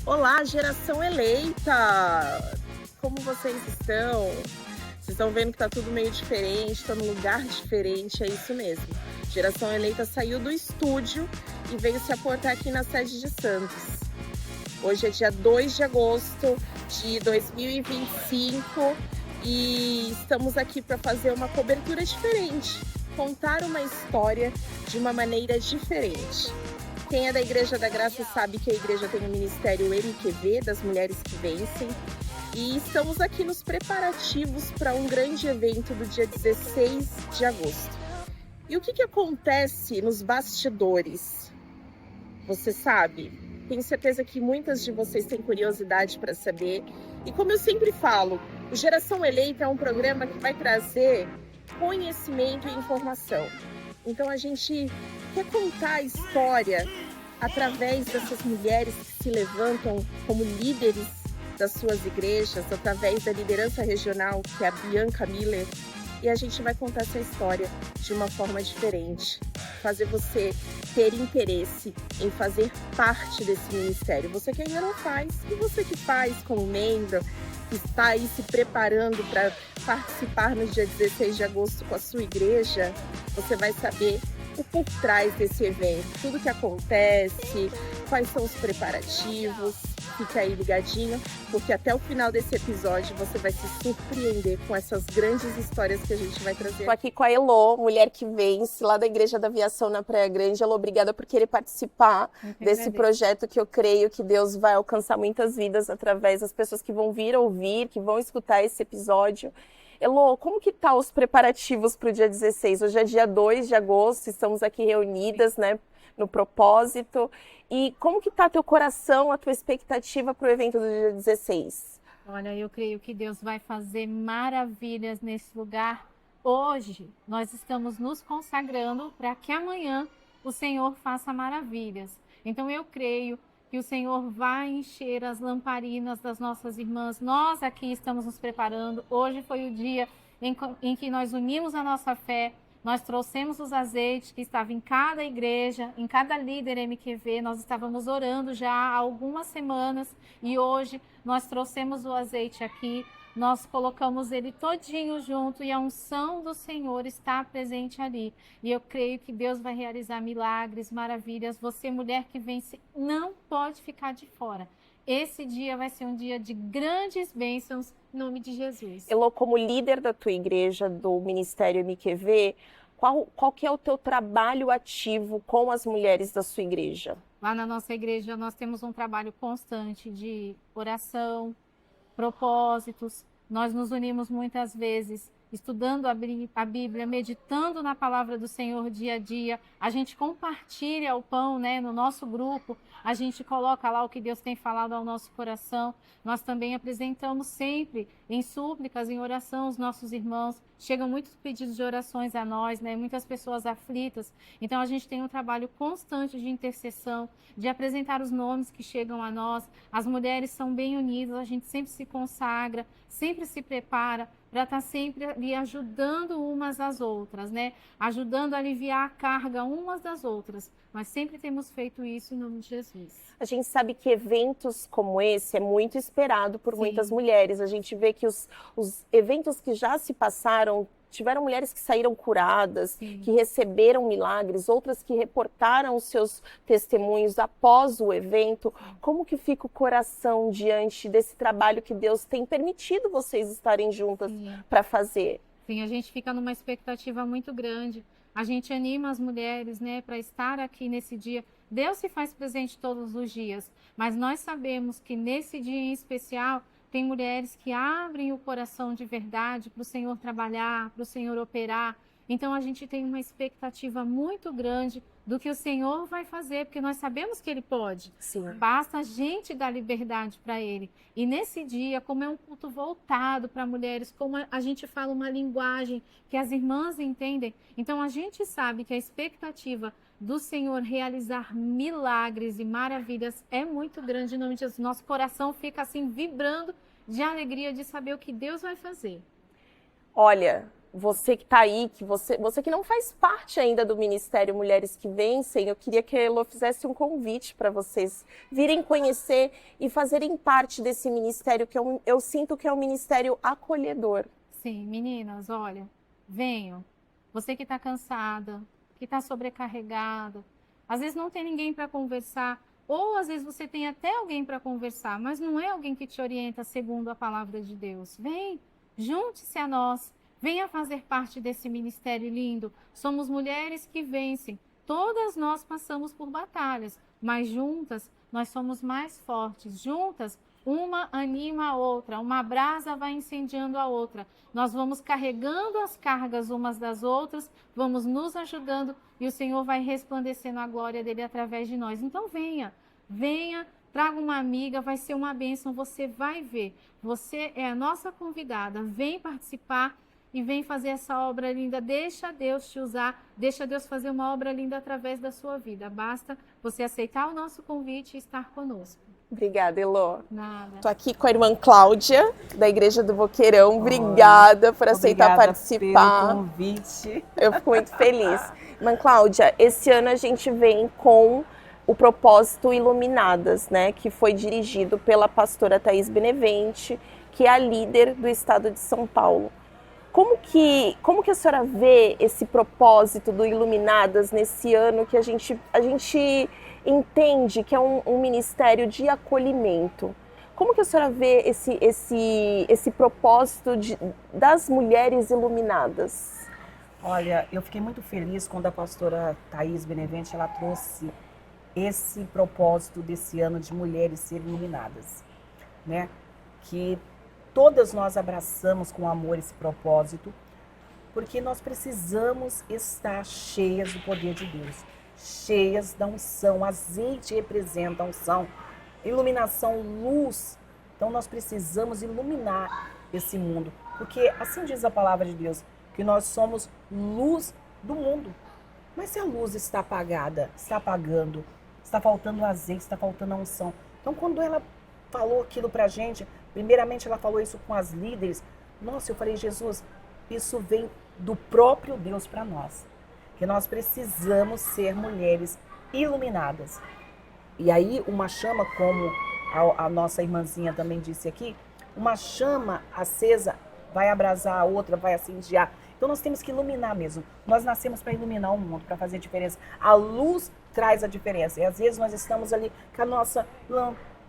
Olá, geração eleita! Como vocês estão? Vocês estão vendo que tá tudo meio diferente, tá num lugar diferente, é isso mesmo. Geração eleita saiu do estúdio e veio se aportar aqui na sede de Santos. Hoje é dia 2 de agosto de 2025 e estamos aqui para fazer uma cobertura diferente, contar uma história de uma maneira diferente. Quem é da Igreja da Graça sabe que a igreja tem o ministério MQV, das Mulheres que Vencem, e estamos aqui nos preparativos para um grande evento do dia 16 de agosto. E o que acontece nos bastidores? Você sabe? Tenho certeza que muitas de vocês têm curiosidade para saber. E como eu sempre falo, o Geração Eleita é um programa que vai trazer conhecimento e informação. Então a gente quer contar a história através dessas mulheres que se levantam como líderes das suas igrejas, através da liderança regional, que é a Bianca Miller, e a gente vai contar essa história de uma forma diferente, fazer você ter interesse em fazer parte desse ministério. Você que ainda não faz, e você que faz como membro, que está aí se preparando para participar no dia 16 de agosto com a sua igreja, você vai saber o por trás desse evento, tudo que acontece, quais são os preparativos. Fique aí ligadinho, porque até o final desse episódio você vai se surpreender com essas grandes histórias que a gente vai trazer. Estou aqui com a Elô, mulher que vence, lá da Igreja da Aviação na Praia Grande. Elô, obrigada por querer participar desse projeto que eu creio que Deus vai alcançar muitas vidas através das pessoas que vão vir ouvir, que vão escutar esse episódio. Elô, como que tá os preparativos para o dia 16? Hoje é dia 2 de agosto, estamos aqui reunidas, né, no propósito. E como que tá teu coração, a tua expectativa para o evento do dia 16? Olha, eu creio que Deus vai fazer maravilhas nesse lugar. Hoje nós estamos nos consagrando para que amanhã o Senhor faça maravilhas. Então eu creio que o Senhor vai encher as lamparinas das nossas irmãs. Nós aqui estamos nos preparando. Hoje foi o dia em que nós unimos a nossa fé. Nós trouxemos os azeites que estavam em cada igreja, em cada líder MQV. Nós estávamos orando já há algumas semanas e hoje nós trouxemos o azeite aqui. Nós colocamos ele todinho junto e a unção do Senhor está presente ali. E eu creio que Deus vai realizar milagres, maravilhas. Você, mulher que vence, não pode ficar de fora. Esse dia vai ser um dia de grandes bênçãos, em nome de Jesus. Elô, como líder da tua igreja, do Ministério MQV, qual que é o teu trabalho ativo com as mulheres da sua igreja? Lá na nossa igreja nós temos um trabalho constante de oração, propósitos. Nós nos unimos muitas vezes estudando a Bíblia, meditando na palavra do Senhor dia a dia. A gente compartilha o pão, né, no nosso grupo. A gente coloca lá o que Deus tem falado ao nosso coração. Nós também apresentamos sempre em súplicas, em oração, os nossos irmãos. Chegam muitos pedidos de orações a nós, né? Muitas pessoas aflitas. Então a gente tem um trabalho constante de intercessão, de apresentar os nomes que chegam a nós. As mulheres são bem unidas, a gente sempre se consagra, sempre se prepara para estar sempre ali ajudando umas às outras, né? Ajudando a aliviar a carga umas das outras. Mas sempre temos feito isso em nome de Jesus. A gente sabe que eventos como esse é muito esperado por muitas mulheres. A gente vê que os eventos que já se passaram, tiveram mulheres que saíram curadas, que receberam milagres, outras que reportaram os seus testemunhos após o evento. Como que fica o coração diante desse trabalho que Deus tem permitido vocês estarem juntas para fazer? Sim, a gente fica numa expectativa muito grande. A gente anima as mulheres, né, para estar aqui nesse dia. Deus se faz presente todos os dias, mas nós sabemos que nesse dia em especial tem mulheres que abrem o coração de verdade para o Senhor trabalhar, para o Senhor operar. Então a gente tem uma expectativa muito grande do que o Senhor vai fazer, porque nós sabemos que Ele pode. Sim. Basta a gente dar liberdade para Ele. E nesse dia, como é um culto voltado para mulheres, como a gente fala uma linguagem que as irmãs entendem, então a gente sabe que a expectativa do Senhor realizar milagres e maravilhas é muito grande em nome de Jesus. Nosso coração fica assim vibrando de alegria de saber o que Deus vai fazer. Olha, você que está aí, você que não faz parte ainda do Ministério Mulheres que Vencem, eu queria que a Elô fizesse um convite para vocês virem conhecer e fazerem parte desse ministério, que eu sinto que é um ministério acolhedor. Sim, meninas, olha, venham. Você que está cansada, que está sobrecarregada, às vezes não tem ninguém para conversar, ou às vezes você tem até alguém para conversar, mas não é alguém que te orienta segundo a palavra de Deus. Vem, junte-se a nós, venha fazer parte desse ministério lindo. Somos mulheres que vencem. Todas nós passamos por batalhas, mas juntas nós somos mais fortes. Juntas, uma anima a outra, uma brasa vai incendiando a outra. Nós vamos carregando as cargas umas das outras, vamos nos ajudando e o Senhor vai resplandecendo a glória dele através de nós. Então venha, venha, traga uma amiga, vai ser uma bênção, você vai ver. Você é a nossa convidada, vem participar e vem fazer essa obra linda. Deixa Deus te usar, deixa Deus fazer uma obra linda através da sua vida. Basta você aceitar o nosso convite e estar conosco. Obrigada, Elô. Nada. Estou aqui com a irmã Cláudia, da Igreja do Boqueirão. Obrigada por aceitar participar. Pelo convite. Eu fico muito feliz. Irmã Cláudia, esse ano a gente vem com o propósito Iluminadas, né? Que foi dirigido pela pastora Thaís Benevente, que é a líder do estado de São Paulo. Como que a senhora vê esse propósito do Iluminadas nesse ano que a gente entende que é um ministério de acolhimento? Como que a senhora vê esse propósito das mulheres iluminadas? Olha, eu fiquei muito feliz quando a pastora Thaís Benevente ela trouxe esse propósito desse ano de mulheres serem iluminadas, né? Que todas nós abraçamos com amor esse propósito, porque nós precisamos estar cheias do poder de Deus, cheias da unção. Azeite representa a unção, iluminação, luz. Então nós precisamos iluminar esse mundo, porque assim diz a palavra de Deus, que nós somos luz do mundo. Mas se a luz está apagada, está apagando, está faltando azeite, está faltando a unção. Então quando ela falou aquilo pra gente, primeiramente ela falou isso com as líderes. Nossa, eu falei, Jesus, isso vem do próprio Deus para nós. Que nós precisamos ser mulheres iluminadas. E aí uma chama, como a nossa irmãzinha também disse aqui, uma chama acesa vai abrasar a outra, vai incendiar. Então nós temos que iluminar mesmo. Nós nascemos para iluminar o mundo, para fazer diferença. A luz traz a diferença. E às vezes nós estamos ali com a nossa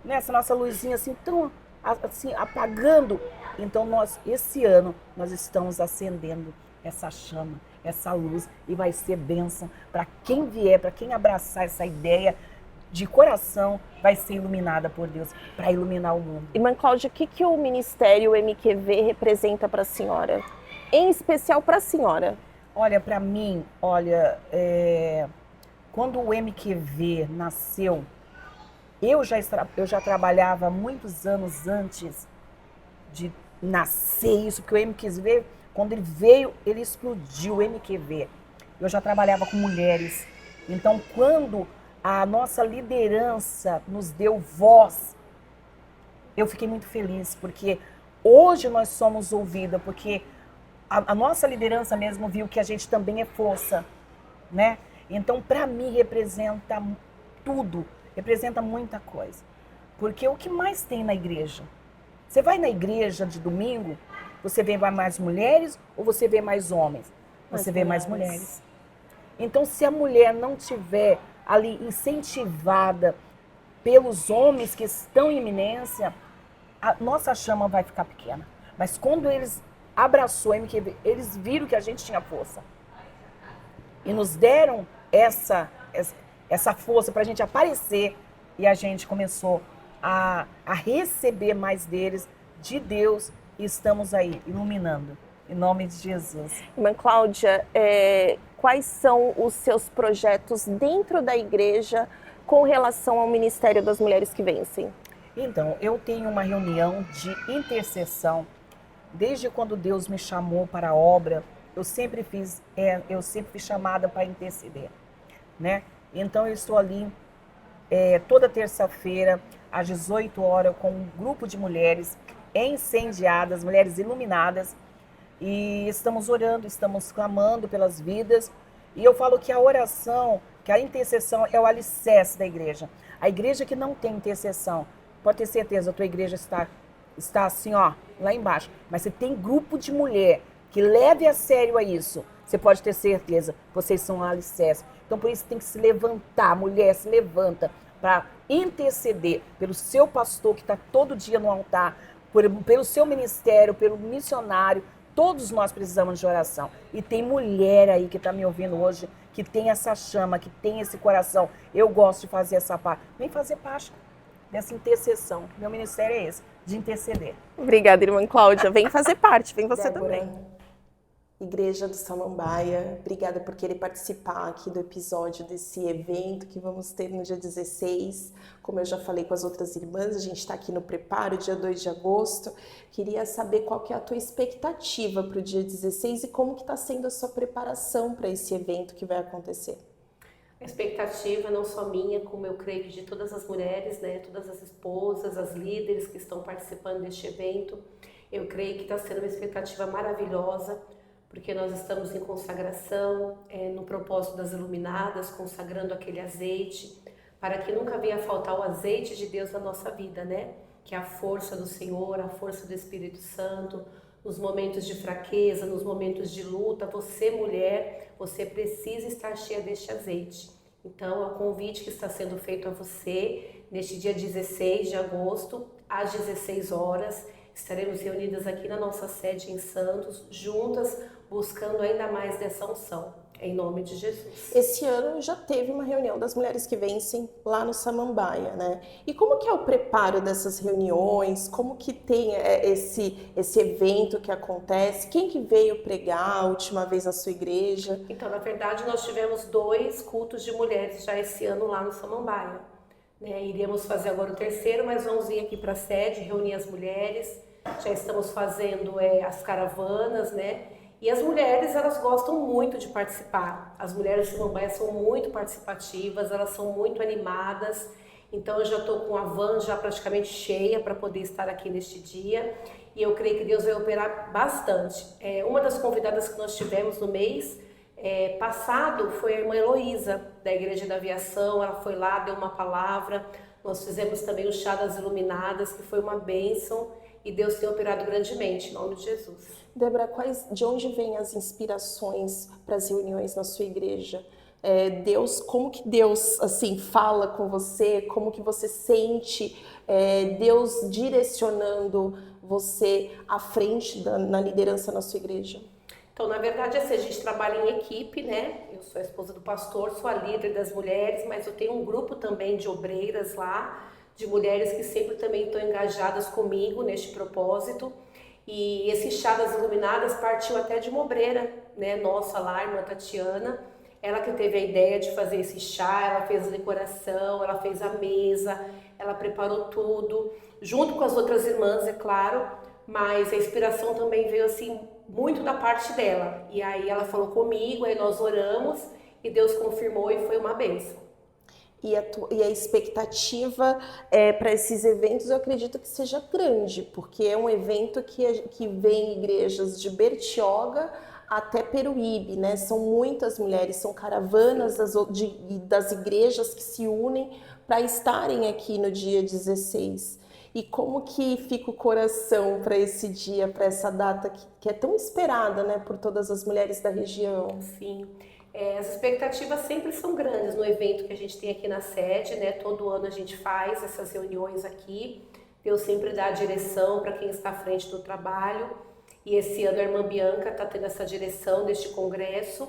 nessa nossa luzinha assim, tão assim, apagando. Então esse ano, nós estamos acendendo essa chama, essa luz, e vai ser bênção para quem vier, para quem abraçar essa ideia de coração, vai ser iluminada por Deus, para iluminar o mundo. Irmã Cláudia, o que o Ministério MQV representa para a senhora? Em especial para a senhora? Olha, para mim, quando o MQV nasceu, eu já trabalhava muitos anos antes de nascer isso, porque o MQV, quando ele veio, ele explodiu, o MQV. Eu já trabalhava com mulheres. Então, quando a nossa liderança nos deu voz, eu fiquei muito feliz, porque hoje nós somos ouvidas, porque a nossa liderança mesmo viu que a gente também é força, né? Então, para mim, representa tudo. Representa muita coisa. Porque o que mais tem na igreja? Você vai na igreja de domingo, você vê mais mulheres ou você vê mais homens? Você vê mais mulheres. Então, se a mulher não tiver ali incentivada pelos homens que estão em iminência, a nossa chama vai ficar pequena. Mas quando eles abraçou a MQV, eles viram que a gente tinha força. E nos deram essa força para a gente aparecer, e a gente começou a receber mais deles, de Deus, e estamos aí, iluminando, em nome de Jesus. Irmã Cláudia, quais são os seus projetos dentro da igreja com relação ao Ministério das Mulheres que Vencem? Então, eu tenho uma reunião de intercessão, desde quando Deus me chamou para a obra, eu sempre fui chamada para interceder, né? Então, eu estou ali toda terça-feira, às 18 horas, com um grupo de mulheres incendiadas, mulheres iluminadas. e estamos orando, estamos clamando pelas vidas. E eu falo que a oração, que a intercessão é o alicerce da igreja. A igreja que não tem intercessão, pode ter certeza, a tua igreja está assim, ó, lá embaixo. Mas você tem grupo de mulher que leve a sério a isso. Você pode ter certeza, vocês são um alicerce. Então por isso tem que se levantar, mulher, se levanta para interceder pelo seu pastor que está todo dia no altar, pelo seu ministério, pelo missionário. Todos nós precisamos de oração. E tem mulher aí que está me ouvindo hoje, que tem essa chama, que tem esse coração. Eu gosto de fazer essa parte. Vem fazer parte dessa intercessão. Meu ministério é esse, de interceder. Obrigada, irmã Cláudia. Vem fazer parte, vem você Débora, também. Igreja do Samambaia, obrigada por querer participar aqui do episódio desse evento que vamos ter no dia 16. Como eu já falei com as outras irmãs, a gente está aqui no preparo, dia 2 de agosto. Queria saber qual que é a tua expectativa para o dia 16 e como que está sendo a sua preparação para esse evento que vai acontecer. A expectativa não só minha, como eu creio de todas as mulheres, né, todas as esposas, as líderes que estão participando deste evento. Eu creio que está sendo uma expectativa maravilhosa, porque nós estamos em consagração, no propósito das iluminadas, consagrando aquele azeite, para que nunca venha faltar o azeite de Deus na nossa vida, né? Que é a força do Senhor, a força do Espírito Santo, nos momentos de fraqueza, nos momentos de luta. Você, mulher, você precisa estar cheia deste azeite. Então, é o convite que está sendo feito a você, neste dia 16 de agosto, às 16 horas, estaremos reunidas aqui na nossa sede em Santos, juntas, buscando ainda mais dessa unção, em nome de Jesus. Esse ano já teve uma reunião das Mulheres que Vencem lá no Samambaia, né? E como que é o preparo dessas reuniões? Como que tem esse evento que acontece? Quem que veio pregar a última vez na sua igreja? Então, na verdade, nós tivemos 2 cultos de mulheres já esse ano lá no Samambaia. Iríamos fazer agora o 3º, mas vamos vir aqui para a sede, reunir as mulheres. Já estamos fazendo as caravanas, né? E as mulheres, elas gostam muito de participar. As mulheres de Samambaia são muito participativas, elas são muito animadas. Então eu já estou com a van já praticamente cheia para poder estar aqui neste dia. E eu creio que Deus vai operar bastante. Uma das convidadas que nós tivemos no mês passado foi a irmã Heloísa, da Igreja da Aviação. Ela foi lá, deu uma palavra. Nós fizemos também o Chá das Iluminadas, que foi uma bênção. E Deus tem operado grandemente, em nome de Jesus. Débora, de onde vêm as inspirações para as reuniões na sua igreja? Como que Deus assim fala com você? Como que você sente Deus direcionando você à frente na liderança na sua igreja? Então, na verdade, a gente trabalha em equipe, né? Eu sou a esposa do pastor, sou a líder das mulheres, mas eu tenho um grupo também de obreiras lá, de mulheres que sempre também estão engajadas comigo neste propósito. E esse Chá das Iluminadas partiu até de uma obreira, né, nossa lá, a irmã Tatiana. Ela que teve a ideia de fazer esse chá, ela fez a decoração, ela fez a mesa, ela preparou tudo, junto com as outras irmãs, é claro, mas a inspiração também veio assim, muito da parte dela. E aí ela falou comigo, aí nós oramos e Deus confirmou e foi uma bênção. E a expectativa para esses eventos, eu acredito que seja grande, porque é um evento que vem igrejas de Bertioga até Peruíbe, né? São muitas mulheres, são caravanas das igrejas que se unem para estarem aqui no dia 16. E como que fica o coração para esse dia, para essa data que é tão esperada, né, por todas as mulheres da região? Sim. As expectativas sempre são grandes no evento que a gente tem aqui na sede, né? Todo ano a gente faz essas reuniões aqui. Deus sempre dá a direção para quem está à frente do trabalho. E esse ano a irmã Bianca está tendo essa direção deste congresso,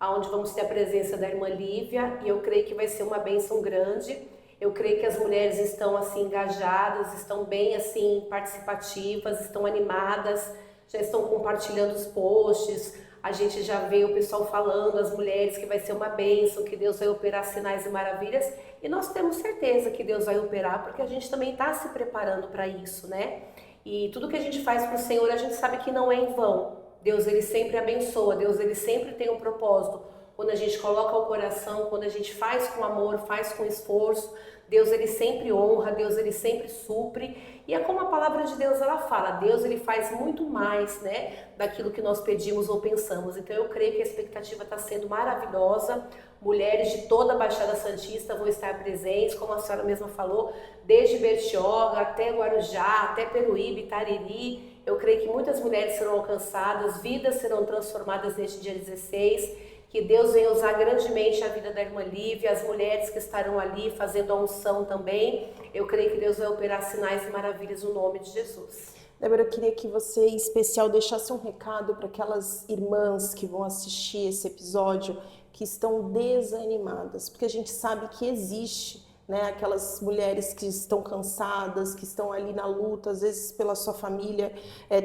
onde vamos ter a presença da irmã Lívia, e eu creio que vai ser uma bênção grande. Eu creio que as mulheres estão assim engajadas, estão bem assim participativas, estão animadas, já estão compartilhando os posts. A gente já vê o pessoal falando, as mulheres, que vai ser uma bênção, que Deus vai operar sinais e maravilhas. E nós temos certeza que Deus vai operar, porque a gente também está se preparando para isso, né? E tudo que a gente faz para o Senhor, a gente sabe que não é em vão. Deus, ele sempre abençoa, Deus, ele sempre tem um propósito. Quando a gente coloca o coração, quando a gente faz com amor, faz com esforço, Deus, ele sempre honra, Deus, ele sempre supre. E é como a palavra de Deus, ela fala, Deus, ele faz muito mais, né, daquilo que nós pedimos ou pensamos. Então eu creio que a expectativa está sendo maravilhosa. Mulheres de toda a Baixada Santista vão estar presentes, como a senhora mesma falou, desde Bertioga até Guarujá, até Peruíbe, Tariri. Eu creio que muitas mulheres serão alcançadas, vidas serão transformadas neste dia 16. Que Deus venha usar grandemente a vida da irmã Lívia, as mulheres que estarão ali fazendo a unção também. Eu creio que Deus vai operar sinais e maravilhas no nome de Jesus. Débora, eu queria que você, em especial, deixasse um recado para aquelas irmãs que vão assistir esse episódio, que estão desanimadas, porque a gente sabe que existe, né, aquelas mulheres que estão cansadas, que estão ali na luta, às vezes pela sua família,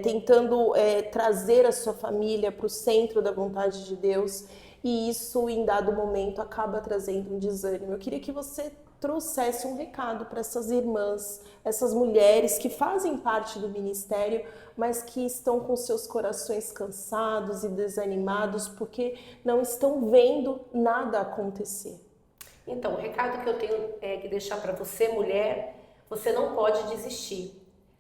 tentando trazer a sua família para o centro da vontade de Deus, e isso, em dado momento, acaba trazendo um desânimo. Eu queria que você trouxesse um recado para essas irmãs, essas mulheres que fazem parte do ministério, mas que estão com seus corações cansados e desanimados porque não estão vendo nada acontecer. Então, o recado que eu tenho que deixar para você, mulher, você não pode desistir.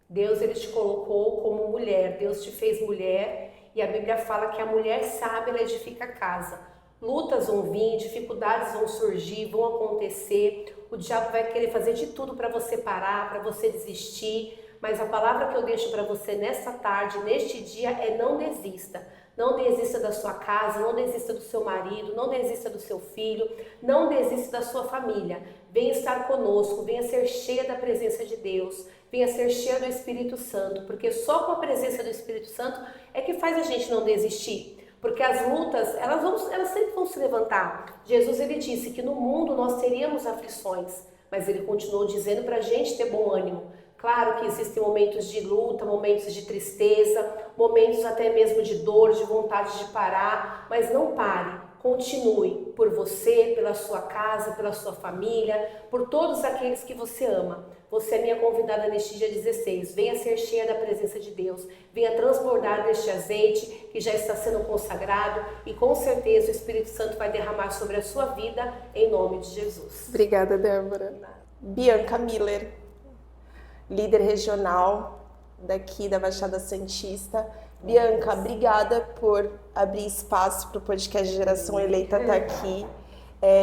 Deus, ele te colocou como mulher, Deus te fez mulher, e a Bíblia fala que a mulher sábia, ela edifica a casa. Lutas vão vir, dificuldades vão surgir, vão acontecer. O diabo vai querer fazer de tudo para você parar, para você desistir. Mas a palavra que eu deixo para você nessa tarde, neste dia, é não desista. Não desista da sua casa, não desista do seu marido, não desista do seu filho, não desista da sua família. Venha estar conosco, venha ser cheia da presença de Deus, venha ser cheia do Espírito Santo, porque só com a presença do Espírito Santo é que faz a gente não desistir. Porque as lutas, elas sempre vão se levantar. Jesus, ele disse que no mundo nós teríamos aflições, mas ele continuou dizendo para a gente ter bom ânimo. Claro que existem momentos de luta, momentos de tristeza, momentos até mesmo de dor, de vontade de parar, mas não pare. Continue por você, pela sua casa, pela sua família, por todos aqueles que você ama. Você é minha convidada neste dia 16. Venha ser cheia da presença de Deus. Venha transbordar deste azeite que já está sendo consagrado e com certeza o Espírito Santo vai derramar sobre a sua vida em nome de Jesus. Obrigada, Débora. Bianca Miller, líder regional daqui da Baixada Santista. Bianca, obrigada por abrir espaço para o podcast Geração Eleita estar aqui.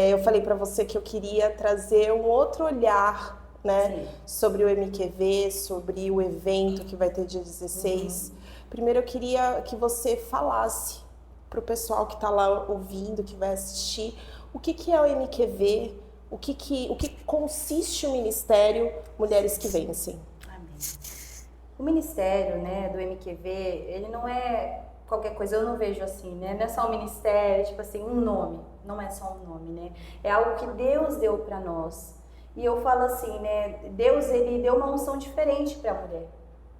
Eu falei para você que eu queria trazer um outro olhar, né, sobre o MQV, sobre o evento que vai ter dia 16. Primeiro eu queria que você falasse para o pessoal que está lá ouvindo, que vai assistir, o que é o MQV, o que consiste o Ministério Mulheres que Vencem. O ministério, né, do MQV, ele não é qualquer coisa, eu não vejo assim, né? Não é só um ministério, tipo assim, um nome. Não é só um nome, né? É algo que Deus deu para nós. E eu falo assim, né? Deus, ele deu uma unção diferente para a mulher,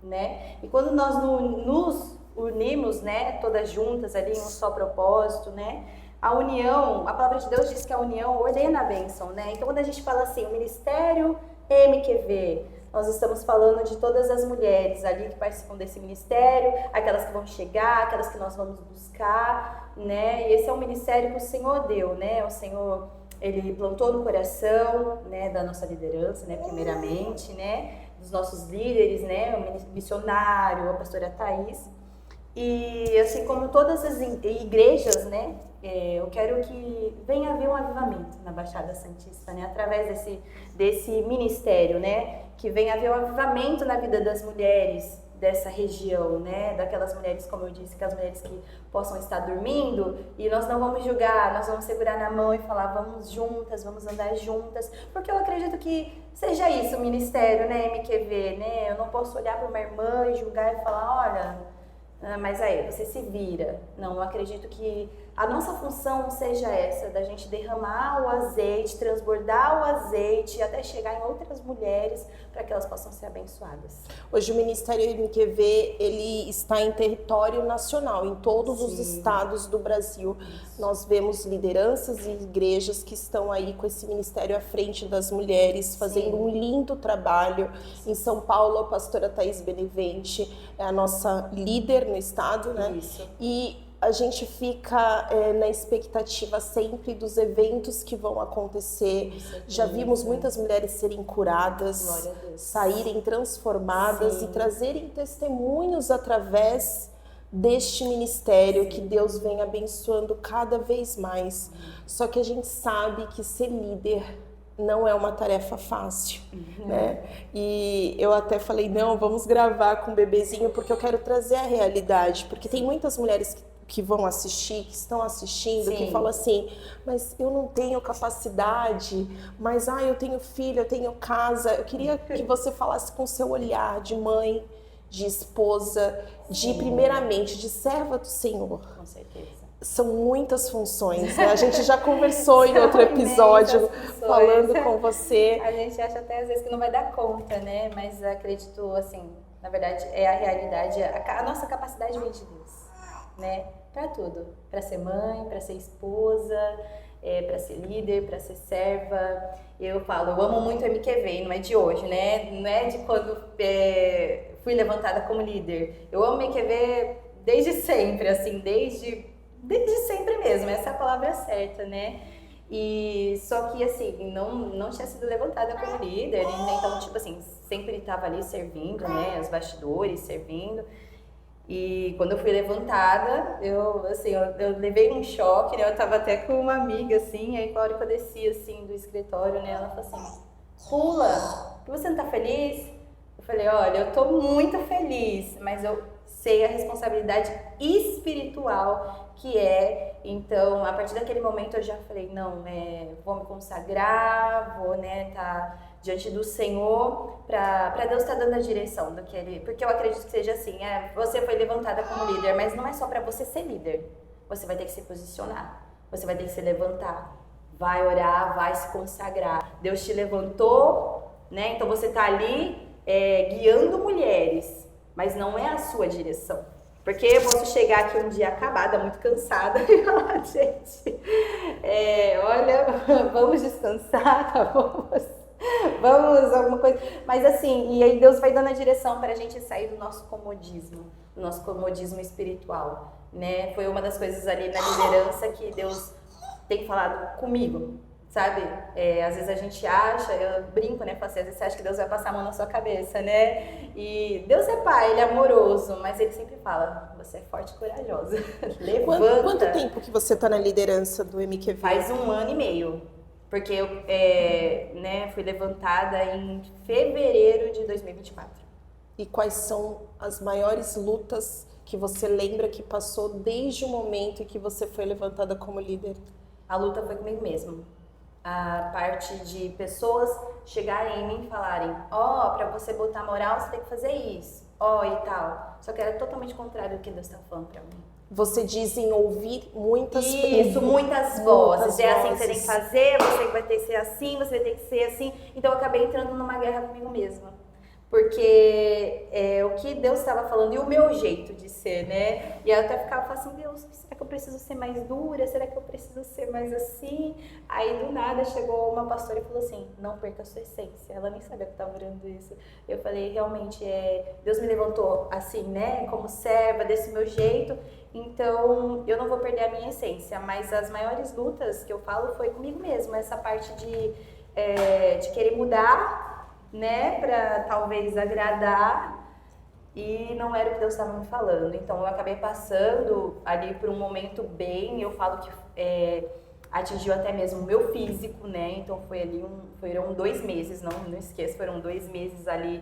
né? E quando nós nos unimos, né, todas juntas ali em um só propósito, né? A união, a palavra de Deus diz que a união ordena a bênção, né? Então quando a gente fala assim, o ministério MQV, nós estamos falando de todas as mulheres ali que participam desse ministério, aquelas que vão chegar, aquelas que nós vamos buscar, né? E esse é um ministério que o Senhor deu, né? O Senhor, ele plantou no coração, né, da nossa liderança, né, primeiramente, né, dos nossos líderes, né, o missionário, a pastora Thaís. E assim como todas as igrejas, né, eu quero que venha haver um avivamento na Baixada Santista, né, através desse ministério, né, que venha haver um avivamento na vida das mulheres dessa região, né, daquelas mulheres, como eu disse, que as mulheres que possam estar dormindo, e nós não vamos julgar, nós vamos segurar na mão e falar, vamos juntas, vamos andar juntas, porque eu acredito que seja isso o ministério, né, MQV, né, eu não posso olhar para uma irmã e julgar e falar, olha, mas aí, você se vira. Não, eu acredito que a nossa função seja essa, da gente derramar o azeite, transbordar o azeite até chegar em outras mulheres para que elas possam ser abençoadas. Hoje o Ministério MQV, ele está em território nacional, em todos os estados do Brasil. Nós vemos lideranças e igrejas que estão aí com esse ministério à frente das mulheres, fazendo um lindo trabalho. Em São Paulo, a pastora Thaís Benevente é a nossa líder no estado, né? Isso. E a gente fica na expectativa sempre dos eventos que vão acontecer. Já vimos muitas mulheres serem curadas, saírem transformadas e trazerem testemunhos através deste ministério que Deus vem abençoando cada vez mais. Só que a gente sabe que ser líder não é uma tarefa fácil, né? E eu até falei, não, vamos gravar com o bebezinho, porque eu quero trazer a realidade, porque tem muitas mulheres que vão assistir, que estão assistindo, que falam assim, mas eu não tenho capacidade, mas eu tenho filho, eu tenho casa. Eu queria que você falasse com o seu olhar de mãe, de esposa, de primeiramente, de serva do Senhor. Com certeza. São muitas funções, né? A gente já conversou em outro episódio falando com você. A gente acha até às vezes que não vai dar conta, né? Mas acredito, assim, na verdade é a realidade, a nossa capacidade vem de Deus, né? Para tudo, para ser mãe, para ser esposa, para ser líder, para ser serva. Eu falo, eu amo muito o MQV, não é de hoje, né? Não é de quando fui levantada como líder. Eu amo o MQV desde sempre, assim, desde sempre mesmo, essa é a palavra certa, né? E só que assim, não tinha sido levantada como líder, então tipo assim, sempre estava ali servindo, né, os bastidores, servindo. E quando eu fui levantada, eu levei um choque, né? Eu tava até com uma amiga assim, aí na hora que eu desci assim do escritório, né, ela falou assim: "Pula, você não tá feliz?" Eu falei: "Olha, eu tô muito feliz, mas eu sei a responsabilidade espiritual que é." Então, a partir daquele momento eu já falei, não, vou me consagrar, vou, né, tá diante do Senhor, para Deus estar dando a direção do que Ele... Porque eu acredito que seja assim, você foi levantada como líder, mas não é só para você ser líder. Você vai ter que se posicionar, você vai ter que se levantar, vai orar, vai se consagrar. Deus te levantou, né, então você tá ali guiando mulheres, mas não é a sua direção. Porque eu posso chegar aqui um dia acabada, muito cansada, e falar, gente, olha, vamos descansar, tá bom? Vamos, alguma coisa. Mas assim, e aí Deus vai dando a direção para a gente sair do nosso comodismo espiritual, né? Foi uma das coisas ali na liderança que Deus tem falado comigo. Sabe, às vezes a gente acha, eu brinco, né, às vezes você acha que Deus vai passar a mão na sua cabeça, né, e Deus é pai, Ele é amoroso, mas Ele sempre fala, você é forte e corajosa, levanta. Quanto tempo que você está na liderança do MQV? Faz 1 ano e meio, porque eu fui levantada em fevereiro de 2024. E quais são as maiores lutas que você lembra que passou desde o momento em que você foi levantada como líder? A luta foi comigo mesma. A parte de pessoas chegarem em mim e falarem, pra você botar moral, você tem que fazer isso, e tal. Só que era totalmente contrário do que Deus está falando pra mim. Você diz em ouvir muitas muitas vozes. É assim que você tem que fazer, você vai ter que ser assim, você vai ter que ser assim. Então eu acabei entrando numa guerra comigo mesma. Porque o que Deus estava falando e o meu jeito de ser, né? E aí eu até ficava assim, Deus, será que eu preciso ser mais dura? Será que eu preciso ser mais assim? Aí do nada chegou uma pastora e falou assim, não perca a sua essência. Ela nem sabia que eu estava orando isso. Eu falei, realmente, Deus me levantou assim, né? Como serva, desse meu jeito. Então eu não vou perder a minha essência. Mas as maiores lutas que eu falo foi comigo mesma. Essa parte de querer mudar, né, para talvez agradar, e não era o que Deus estava me falando. Então eu acabei passando ali por um momento eu falo que atingiu até mesmo o meu físico, né? Então foram 2 meses, não esqueça, foram 2 meses ali,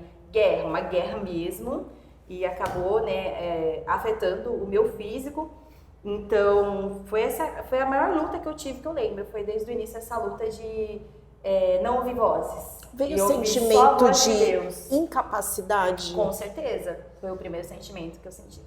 uma guerra mesmo, e acabou, né, afetando o meu físico. Então foi a maior luta que eu tive, que eu lembro, foi desde o início essa luta de não ouvir vozes. Veio o sentimento de incapacidade? Com certeza. Foi o primeiro sentimento que eu senti.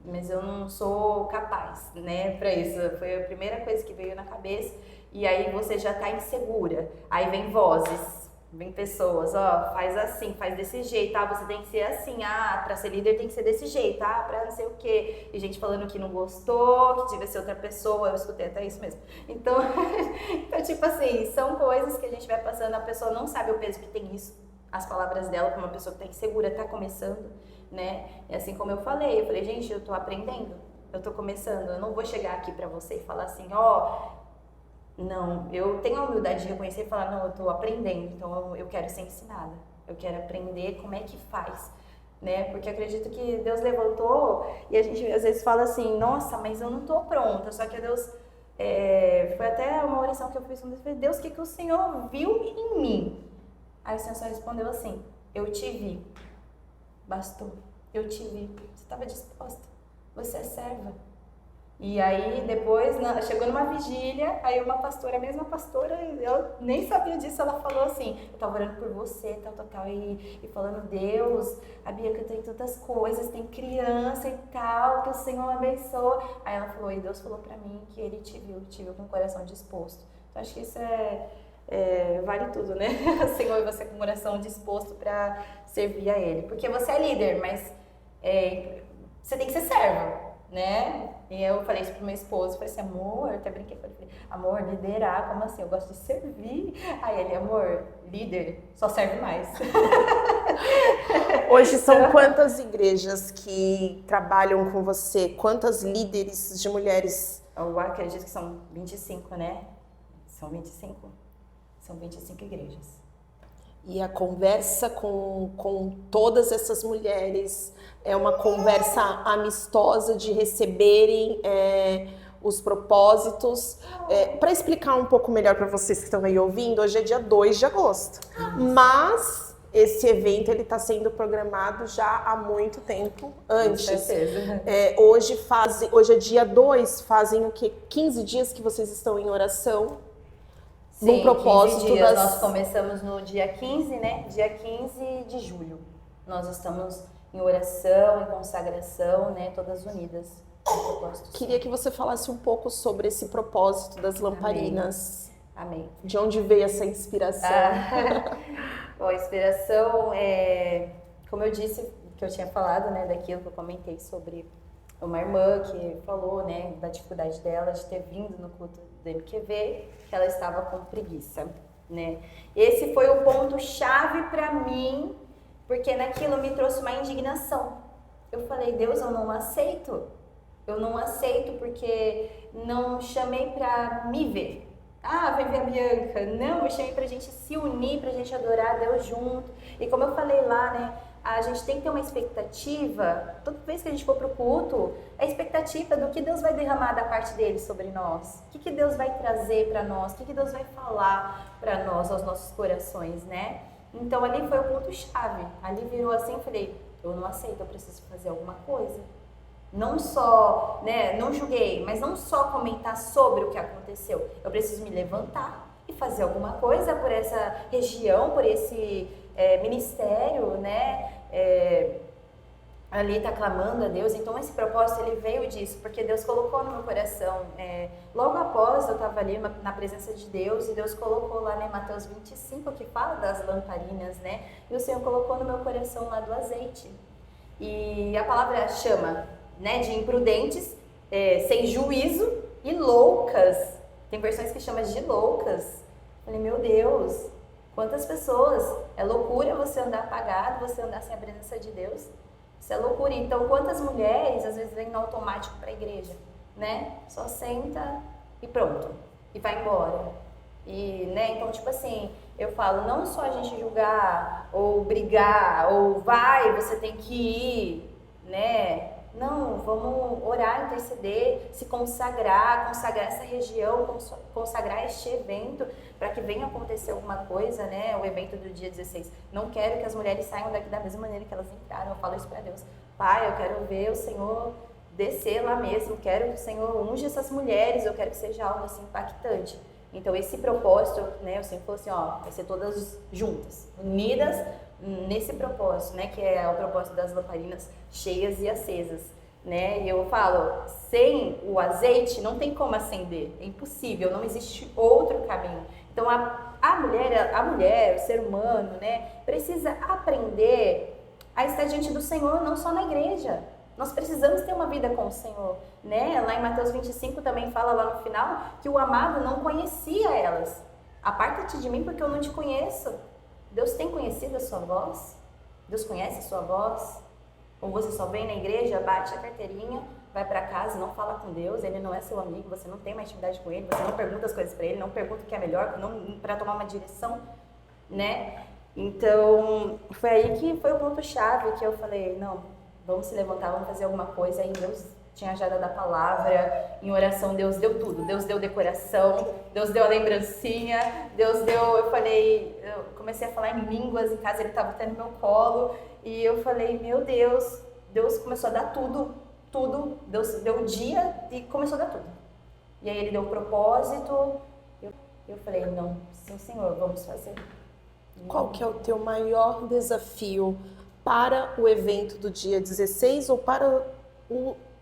Mas eu não sou capaz, né, pra isso. Foi a primeira coisa que veio na cabeça. E aí você já tá insegura. Aí vem vozes, vem pessoas, faz assim, faz desse jeito, você tem que ser assim, pra ser líder tem que ser desse jeito, pra não sei o quê. E gente falando que não gostou, que devia ser outra pessoa, eu escutei até isso mesmo. Então tipo assim, são coisas que a gente vai passando, a pessoa não sabe o peso que tem isso. as palavras dela para uma pessoa que tá insegura, tá começando, né? E assim como eu falei, gente, eu tô aprendendo, eu tô começando, eu não vou chegar aqui para você e falar assim, não, eu tenho a humildade de reconhecer e falar, não, eu tô aprendendo, então eu quero ser ensinada, eu quero aprender como é que faz, né? Porque eu acredito que Deus levantou e a gente às vezes fala assim, nossa, mas eu não tô pronta, só que Deus, foi até uma oração que eu fiz com Deus, Deus, o que o Senhor viu em mim? Aí o Senhor só respondeu assim, eu te vi, bastou, eu te vi, você estava disposta, você é serva. E aí depois, chegou numa vigília, aí uma pastora, a mesma pastora, eu nem sabia disso, ela falou assim, eu tava orando por você, tal, e falando, Deus, a Bianca tem tantas coisas, tem criança e tal, que o Senhor abençoa. Aí ela falou, e Deus falou pra mim que Ele te viu com o coração disposto. Então acho que isso vale tudo, né? O Senhor e você com o coração disposto pra servir a Ele. Porque você é líder, mas você tem que ser serva, né? E eu falei isso pro meu esposo, falei assim, amor, eu até brinquei, falei, amor, liderar, como assim? Eu gosto de servir. Aí ele, amor, líder, só serve mais. Hoje são quantas igrejas que trabalham com você? Quantas líderes de mulheres? Eu acredito que são 25, né? São 25 igrejas. E a conversa com todas essas mulheres é uma conversa amistosa de receberem os propósitos. Para explicar um pouco melhor para vocês que estão aí ouvindo, hoje é dia 2 de agosto. Mas esse evento está sendo programado já há muito tempo antes. Com certeza. Hoje é dia 2, fazem o quê? 15 dias que vocês estão em oração. Sim, no propósito 15 dias. Nós começamos no dia 15, né? Dia 15 de julho. Nós estamos em oração, em consagração, né? Todas unidas. Queria que você falasse um pouco sobre esse propósito das lamparinas. Amém. De onde veio essa inspiração? Bom, a inspiração como eu disse, que eu tinha falado, né? Daquilo que eu comentei sobre uma irmã que falou, né? Da dificuldade dela de ter vindo no culto do MQV, que ela estava com preguiça, né? Esse foi o ponto-chave para mim, porque naquilo me trouxe uma indignação. Eu falei, Deus, eu não aceito. Eu não aceito porque não chamei para me ver. Vem ver a Bianca. Não, eu chamei pra gente se unir, pra gente adorar a Deus junto. E como eu falei lá, né? A gente tem que ter uma expectativa, toda vez que a gente for pro culto, a expectativa do que Deus vai derramar da parte dele sobre nós. O que Deus vai trazer para nós, o que Deus vai falar para nós, aos nossos corações, né? Então ali foi o ponto-chave. Ali virou assim, eu falei, eu não aceito, eu preciso fazer alguma coisa. Não só, né, não julguei, mas não só comentar sobre o que aconteceu. Eu preciso me levantar e fazer alguma coisa por essa região, por esse ministério, né? Ali tá clamando a Deus. Então esse propósito ele veio disso, porque Deus colocou no meu coração. Logo após eu estava ali na presença de Deus e Deus colocou lá, né, Mateus 25, que fala das lamparinas, né? E o Senhor colocou no meu coração lá do azeite. E a palavra chama, né, de imprudentes, sem juízo e loucas. Tem versões que chamam de loucas. Eu falei, meu Deus, quantas pessoas? É loucura você andar apagado, você andar sem a presença de Deus. Isso é loucura. Então, quantas mulheres às vezes vêm no automático para a igreja, né? Só senta e pronto, e vai embora. E, né? Então, tipo assim, eu falo, não só a gente julgar ou brigar ou você tem que ir, né? Não, vamos orar, interceder, se consagrar essa região, consagrar este evento para que venha acontecer alguma coisa, né? O evento do dia 16. Não quero que as mulheres saiam daqui da mesma maneira que elas entraram. Eu falo isso para Deus. Pai, eu quero ver o Senhor descer lá mesmo. Quero que o Senhor unja essas mulheres. Eu quero que seja algo assim impactante. Então esse propósito, né? Eu sempre falo assim, vai ser todas juntas, unidas nesse propósito, né, que é o propósito das lamparinas cheias e acesas, né? E eu falo, sem o azeite não tem como acender, é impossível, não existe outro caminho. Então a mulher, o ser humano, né, precisa aprender a estar diante do Senhor, não só na igreja. Nós precisamos ter uma vida com o Senhor, né? Lá em Mateus 25 também fala lá no final que o amado não conhecia elas. Aparta-te de mim porque eu não te conheço. Deus tem conhecido a sua voz? Deus conhece a sua voz? Ou você só vem na igreja, bate a carteirinha, vai para casa, não fala com Deus, Ele não é seu amigo, você não tem uma intimidade com Ele, você não pergunta as coisas para Ele, não pergunta o que é melhor, para tomar uma direção, né? Então, foi aí que foi o ponto-chave que eu falei, não, vamos se levantar, vamos fazer alguma coisa. Aí Deus tinha já dado a palavra, em oração Deus deu tudo, Deus deu decoração, Deus deu a lembrancinha, Deus deu, eu comecei a falar em línguas em casa, Ele estava até no meu colo, e eu falei, meu Deus começou a dar tudo, Deus deu o dia e começou a dar tudo. E aí Ele deu o propósito, eu falei, não, sim Senhor, vamos fazer. Qual que é o teu maior desafio para o evento do dia 16 ou para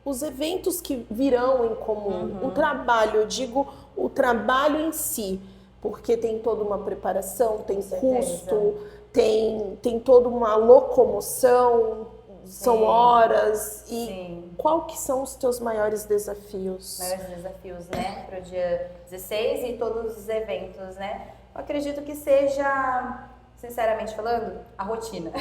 os eventos que virão em comum? O trabalho, eu digo o trabalho em si, porque tem toda uma preparação, tem custo, tem toda uma locomoção, são horas. E Sim. qual que são os teus maiores desafios? Maiores desafios, né, para o dia 16 e todos os eventos, né? Eu acredito que seja, sinceramente falando, a rotina.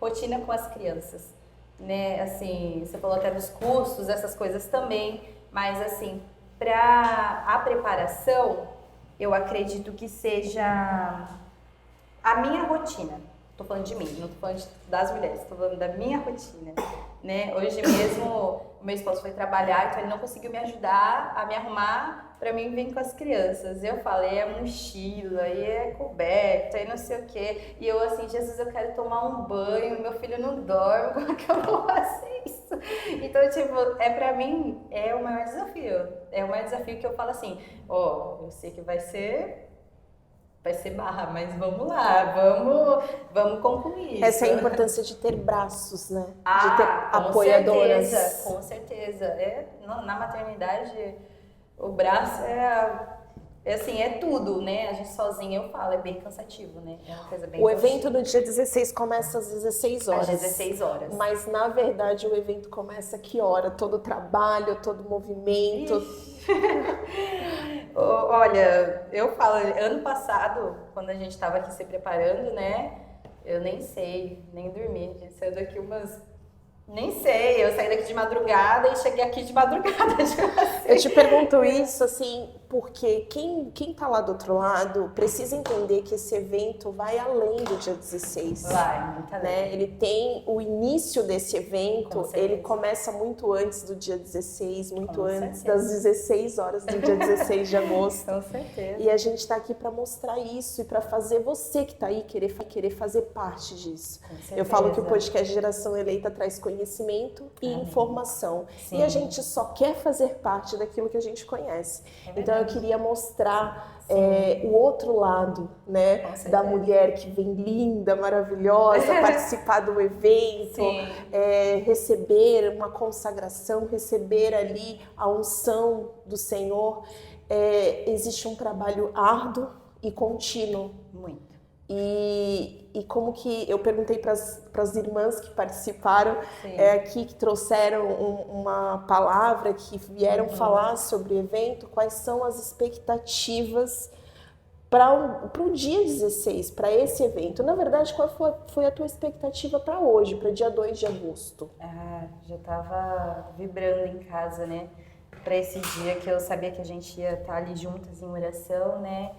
Rotina com as crianças, né? Assim, você falou até dos custos, essas coisas também, mas assim, para a preparação, eu acredito que seja a minha rotina. Tô falando de mim, não tô falando das mulheres, tô falando da minha rotina, né? Hoje mesmo, o meu esposo foi trabalhar, então ele não conseguiu me ajudar a me arrumar para mim vir com as crianças. Eu falei, é mochila, e é coberta, e não sei o quê. E eu assim, Jesus, eu quero tomar um banho, meu filho não dorme, como é que eu vou fazer isso? Então, tipo, pra mim, é o maior desafio. É o maior desafio que eu falo assim, eu sei que vai ser barra, mas vamos lá, vamos concluir. Essa é a importância de ter braços, né? De ter apoiadoras. Com certeza. Na maternidade, o braço é tudo, né? A gente sozinha, eu falo, é bem cansativo, né? É uma coisa bem O evento do dia 16 começa às 16 horas. Às 16 horas. Mas, na verdade, o evento começa a que hora? Todo o trabalho, todo o movimento. Olha, eu falo, ano passado, quando a gente estava aqui se preparando, né? Eu nem sei, nem dormi. A gente saiu daqui nem sei, eu saí daqui de madrugada e cheguei aqui de madrugada. Eu te pergunto isso, assim, porque quem tá lá do outro lado precisa entender que esse evento vai além do dia 16. Vai, muito além. Né? Ele tem o início desse evento, Com ele certeza. começa muito antes do dia 16, muito Com antes certeza. das 16 horas do dia 16 de agosto. Com certeza. E a gente tá aqui para mostrar isso e para fazer você que tá aí querer fazer parte disso. Com certeza. Eu falo que o podcast Geração Eleita traz conhecimento e informação. Sim. E a gente só quer fazer parte daquilo que a gente conhece. Então eu queria mostrar o outro lado, né, da mulher que vem linda, maravilhosa, participar do evento, receber uma consagração, receber ali a unção do Senhor. Existe um trabalho árduo e contínuo. Muito. E como que eu perguntei para as irmãs que participaram aqui, que trouxeram uma palavra, que vieram falar sobre o evento, quais são as expectativas para o dia 16, para esse evento. Na verdade, qual foi a tua expectativa para hoje, para dia 2 de agosto? Já estava vibrando em casa, né? Para esse dia que eu sabia que a gente ia estar ali juntas em oração, né?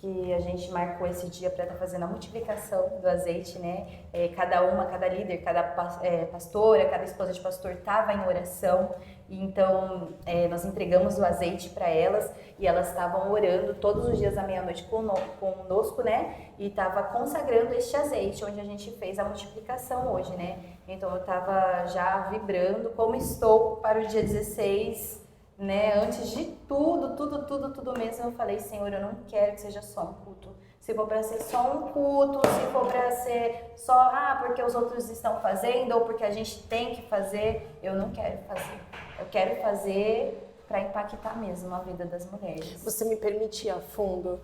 Que a gente marcou esse dia para estar fazendo a multiplicação do azeite, né? Cada líder, cada pastora, cada esposa de pastor estava em oração. E então, nós entregamos o azeite para elas e elas estavam orando todos os dias à meia-noite conosco, né? E estava consagrando este azeite, onde a gente fez a multiplicação hoje, né? Então, eu estava já vibrando como estou para o dia 16, né? Antes de tudo mesmo, eu falei, Senhor, eu não quero que seja só um culto. Se for para ser só um culto, se for para ser só, porque os outros estão fazendo ou porque a gente tem que fazer, eu não quero fazer. Eu quero fazer para impactar mesmo a vida das mulheres. Você me permite ir a fundo?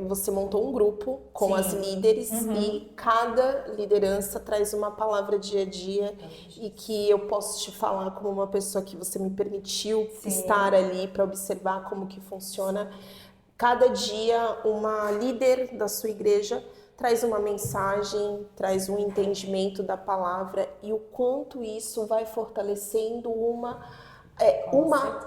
Você montou um grupo com as líderes e cada liderança traz uma palavra dia a dia e que eu posso te falar como uma pessoa que você me permitiu estar ali para observar como que funciona. cada dia uma líder da sua igreja traz uma mensagem, traz um entendimento da palavra e o quanto isso vai fortalecendo uma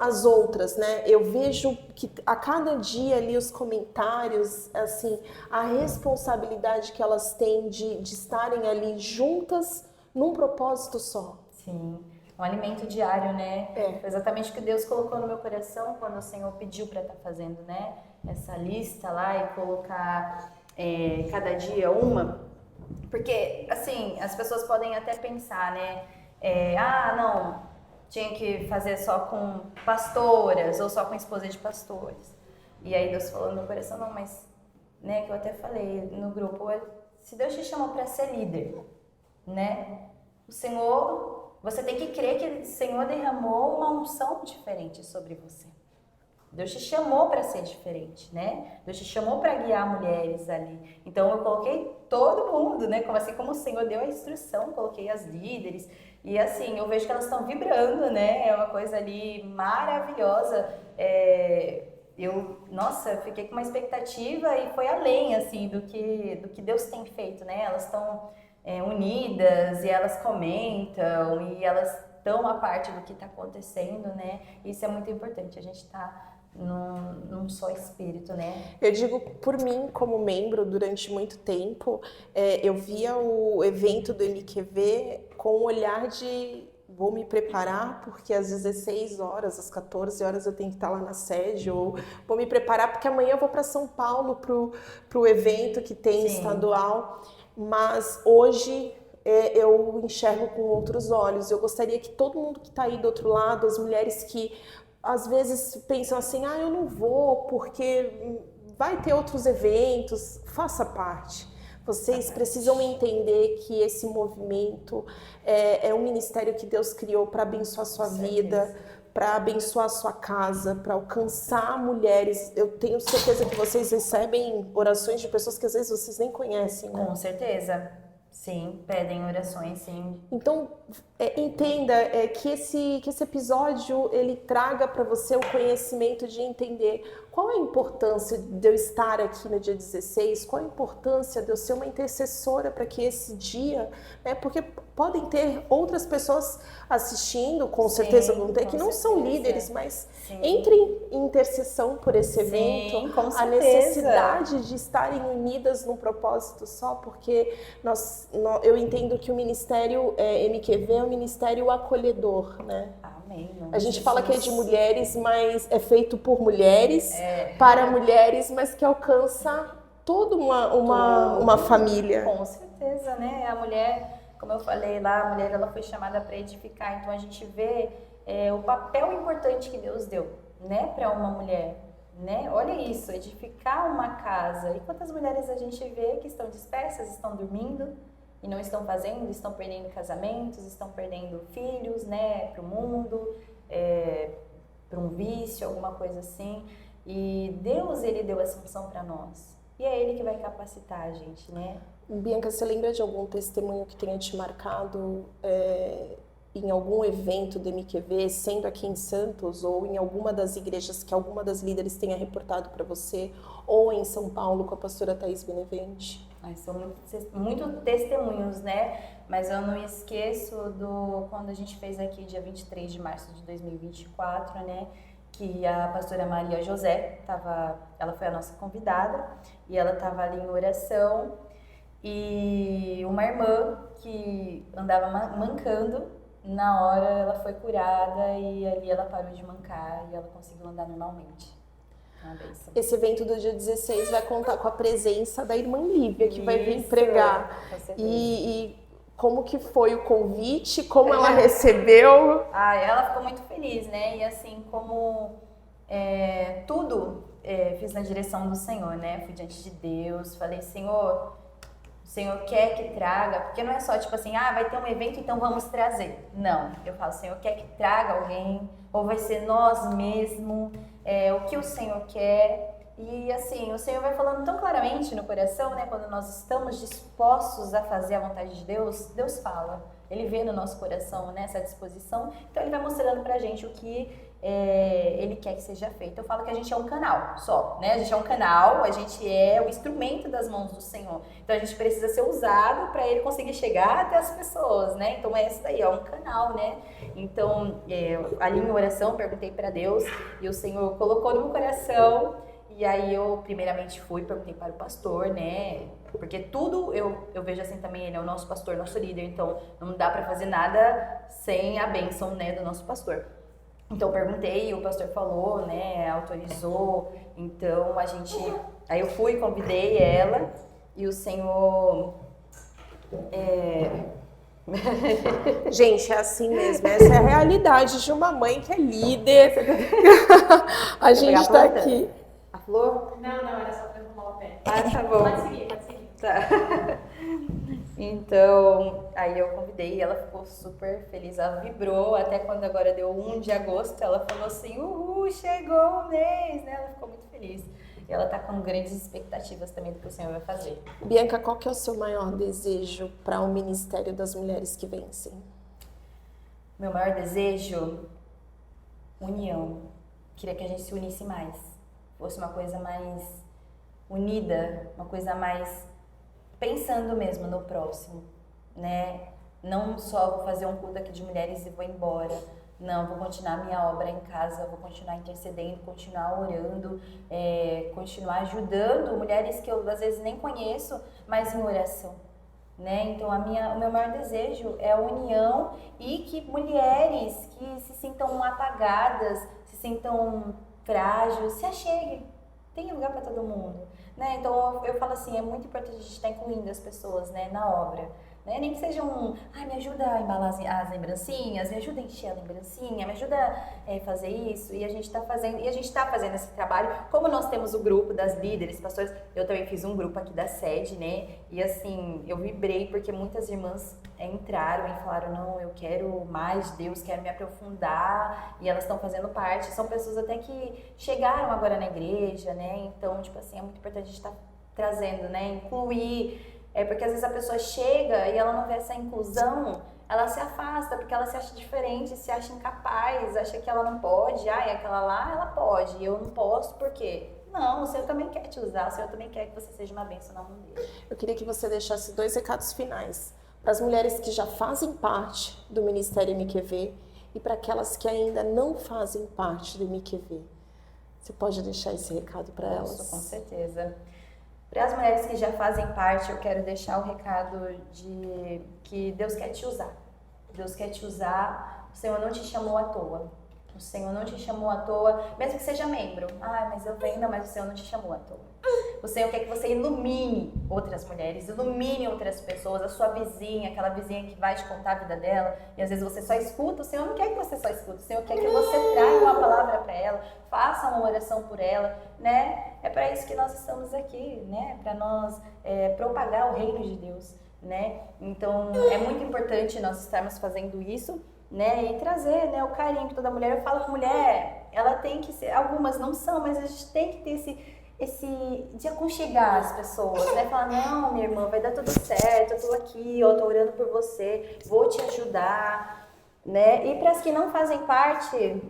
às outras, né? Eu vejo que a cada dia ali os comentários, assim, a responsabilidade que elas têm de estarem ali juntas num propósito só. Sim, um alimento diário, né? É. Foi exatamente o que Deus colocou no meu coração quando o Senhor pediu para estar fazendo, né? Essa lista lá e colocar cada dia uma. Porque, assim, as pessoas podem até pensar, né? Não, tinha que fazer só com pastoras ou só com esposa de pastores. E aí Deus falou no meu coração, não, mas, né, que eu até falei no grupo, se Deus te chamou para ser líder, né? O Senhor, você tem que crer que o Senhor derramou uma unção diferente sobre você. Deus te chamou para ser diferente, né? Deus te chamou para guiar mulheres ali. Então eu coloquei todo mundo, né? Assim como o Senhor deu a instrução, coloquei as líderes. E assim, eu vejo que elas estão vibrando, né? É uma coisa ali maravilhosa. Nossa, fiquei com uma expectativa e foi além, assim, do que Deus tem feito, né? Elas estão unidas e elas comentam e elas estão a parte do que está acontecendo, né? Isso é muito importante, a gente está num só espírito, né? Eu digo por mim, como membro, durante muito tempo, eu via o evento do MQV com o olhar de vou me preparar porque às 16 horas, às 14 horas eu tenho que estar lá na sede, ou vou me preparar porque amanhã eu vou para São Paulo pro evento que tem estadual. Mas hoje eu enxergo com outros olhos. Eu gostaria que todo mundo que está aí do outro lado, as mulheres que às vezes pensam assim, eu não vou porque vai ter outros eventos, faça parte. Vocês precisam entender que esse movimento é um ministério que Deus criou para abençoar a sua vida, para abençoar a sua casa, para alcançar mulheres. Eu tenho certeza que vocês recebem orações de pessoas que às vezes vocês nem conhecem, né? Com certeza. Sim, pedem orações, sim. Então, entenda que esse episódio, ele traga para você o conhecimento de entender qual é a importância de eu estar aqui no dia 16, qual a importância de eu ser uma intercessora para que esse dia, né, porque podem ter outras pessoas assistindo, com certeza vão ter, que não são líderes, mas entrem em intercessão por esse evento, a necessidade de estarem unidas num propósito só, porque eu entendo que o ministério MQV é um ministério acolhedor, né? Amém. A gente fala que é de mulheres, mas é feito por mulheres, para mulheres, mas que alcança toda uma família. Com certeza, né? A mulher, como eu falei lá, a mulher ela foi chamada para edificar, então a gente vê o papel importante que Deus deu, né, para uma mulher. Né? Olha isso, edificar uma casa. E quantas mulheres a gente vê que estão dispersas, estão dormindo e não estão fazendo, estão perdendo casamentos, estão perdendo filhos, né, para o mundo, para um vício, alguma coisa assim. E Deus, ele deu essa unção para nós. E é Ele que vai capacitar a gente, né? Bianca, você lembra de algum testemunho que tenha te marcado em algum evento do MQV, sendo aqui em Santos, ou em alguma das igrejas que alguma das líderes tenha reportado para você, ou em São Paulo com a pastora Thaís Benevente? São muito testemunhos, né? Mas eu não esqueço quando a gente fez aqui, dia 23 de março de 2024, né? Que a pastora Maria José ela foi a nossa convidada, e ela estava ali em oração, e uma irmã que andava mancando, na hora ela foi curada e ali ela parou de mancar e ela conseguiu andar normalmente. Esse evento do dia 16 vai contar com a presença da irmã Lívia, que vai vir pregar. E como que foi o convite, como ela recebeu? Ela ficou muito feliz, né? E assim, como tudo fiz na direção do Senhor, né? Fui diante de Deus, falei, Senhor, o Senhor quer que traga, porque não é só tipo assim, vai ter um evento, então vamos trazer. Não, eu falo, Senhor quer que traga alguém, ou vai ser nós mesmos, o que o Senhor quer. E assim, o Senhor vai falando tão claramente no coração, né? Quando nós estamos dispostos a fazer a vontade de Deus, Deus fala. Ele vê no nosso coração, né, essa disposição, então Ele vai mostrando pra gente o que Ele quer que seja feito. Eu falo que a gente é um canal só, né? A gente é um canal, a gente é o instrumento das mãos do Senhor. Então a gente precisa ser usado para Ele conseguir chegar até as pessoas, né? Então é isso daí, é um canal, né? Então, ali em oração, perguntei para Deus e o Senhor colocou no meu coração. E aí eu primeiramente perguntei para o pastor, né? Porque tudo eu vejo assim também, ele é o nosso pastor, nosso líder. Então não dá para fazer nada sem a bênção, né, do nosso pastor. Então eu perguntei e o pastor falou, né, autorizou. Então aí eu fui, convidei ela e o Senhor... Gente, é assim mesmo. Essa é a realidade de uma mãe que é líder. A gente tá aqui. A flor? Não, era só pra arrumar o pé. Ah, tá bom. Pode seguir. Tá. Então, aí eu convidei e ela ficou super feliz, ela vibrou, até quando agora deu 1 de agosto, ela falou assim, chegou o mês, né? Ela ficou muito feliz. E ela tá com grandes expectativas também do que o Senhor vai fazer. Bianca, qual que é o seu maior desejo para o Ministério das Mulheres que Vencem? Meu maior desejo? União. Queria que a gente se unisse mais. Fosse uma coisa mais unida, uma coisa mais pensando mesmo no próximo, né? Não só vou fazer um culto aqui de mulheres e vou embora. Não, vou continuar minha obra em casa, vou continuar intercedendo, continuar orando, continuar ajudando mulheres que eu às vezes nem conheço, mas em oração, né? Então o meu maior desejo é a união e que mulheres que se sintam apagadas, se sintam frágeis, se acheguem. Tem lugar para todo mundo, né? Então eu falo assim, é muito importante a gente estar incluindo as pessoas, né, na obra, né? Nem que seja me ajuda a embalar as lembrancinhas, me ajuda a encher a lembrancinha, me ajuda a fazer isso, e a gente está fazendo esse trabalho. Como nós temos o grupo das líderes, pastores, eu também fiz um grupo aqui da sede, né? E assim, eu vibrei porque muitas irmãs entraram e falaram, não, eu quero mais de Deus, quero me aprofundar, e elas estão fazendo parte. São pessoas até que chegaram agora na igreja, né? Então, tipo assim, é muito importante a gente estar trazendo, né? Incluir. Porque às vezes a pessoa chega e ela não vê essa inclusão, ela se afasta porque ela se acha diferente, se acha incapaz, acha que ela não pode, aquela lá ela pode, e eu não posso por quê? Não, o Senhor também quer te usar, o Senhor também quer que você seja uma bênção na mão dele. Eu queria que você deixasse 2 recados finais para as mulheres que já fazem parte do Ministério MQV e para aquelas que ainda não fazem parte do MQV. Você pode deixar esse recado para elas? Com certeza. Para as mulheres que já fazem parte, eu quero deixar o recado de que Deus quer te usar. Deus quer te usar, o Senhor não te chamou à toa. O Senhor não te chamou à toa, mesmo que seja membro. Mas eu venho, mas o Senhor não te chamou à toa. O Senhor quer que você ilumine outras mulheres, ilumine outras pessoas, a sua vizinha, aquela vizinha que vai te contar a vida dela, e às vezes você só escuta. O Senhor não quer que você só escute, o Senhor quer que você traga uma palavra para ela, faça uma oração por ela, né? É para isso que nós estamos aqui, né? Para nós propagar o reino de Deus, né? Então, é muito importante nós estarmos fazendo isso, né? E trazer, né, o carinho que toda mulher... Eu falo que mulher, ela tem que ser... Algumas não são, mas a gente tem que ter esse de aconchegar as pessoas, né? Falar, não, minha irmã, vai dar tudo certo, eu tô aqui, eu tô orando por você, vou te ajudar, né? E para as que não fazem parte,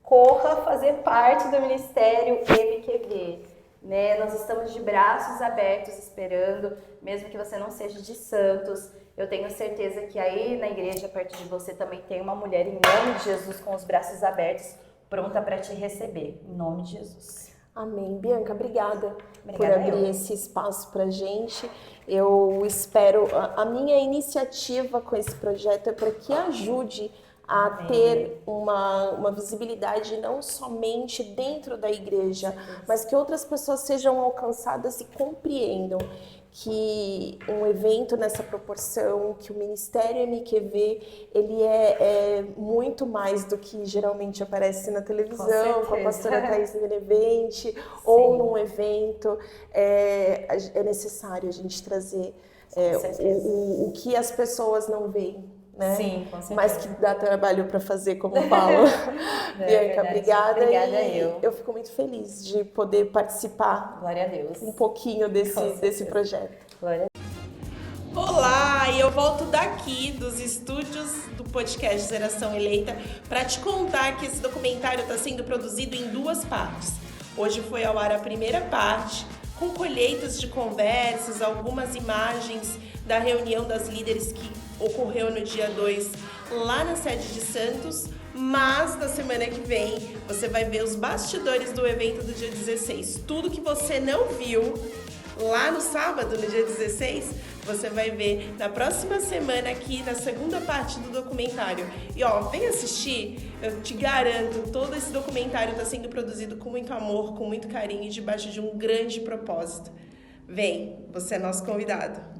corra fazer parte do Ministério MQV, né? Nós estamos de braços abertos esperando, mesmo que você não seja de Santos. Eu tenho certeza que aí na igreja, perto de você, também tem uma mulher, em nome de Jesus, com os braços abertos, pronta para te receber, em nome de Jesus. Amém. Bianca, obrigada por abrir esse espaço para a gente. Eu espero, a minha iniciativa com esse projeto é para que ajude a ter uma visibilidade não somente dentro da igreja, mas que outras pessoas sejam alcançadas e compreendam que um evento nessa proporção, que o Ministério MQV, ele é muito mais do que geralmente aparece na televisão, com a pastora Thaís Benevente, ou num evento. É necessário a gente trazer o que as pessoas não veem, né? Sim, com certeza. Mas que dá trabalho para fazer, como eu falo. Bianca, obrigada. Obrigada eu fico muito feliz de poder participar. Glória a Deus. Um pouquinho desse projeto. Glória a Deus. Olá, eu volto daqui, dos estúdios do podcast Geração Eleita, para te contar que esse documentário está sendo produzido em 2 partes. Hoje foi ao ar a primeira parte, com colheitas de conversas, algumas imagens da reunião das líderes que ocorreu no dia 2 lá na sede de Santos, mas na semana que vem você vai ver os bastidores do evento do dia 16. Tudo que você não viu lá no sábado, no dia 16, você vai ver na próxima semana aqui na segunda parte do documentário. E vem assistir, eu te garanto, todo esse documentário está sendo produzido com muito amor, com muito carinho e debaixo de um grande propósito. Vem, você é nosso convidado.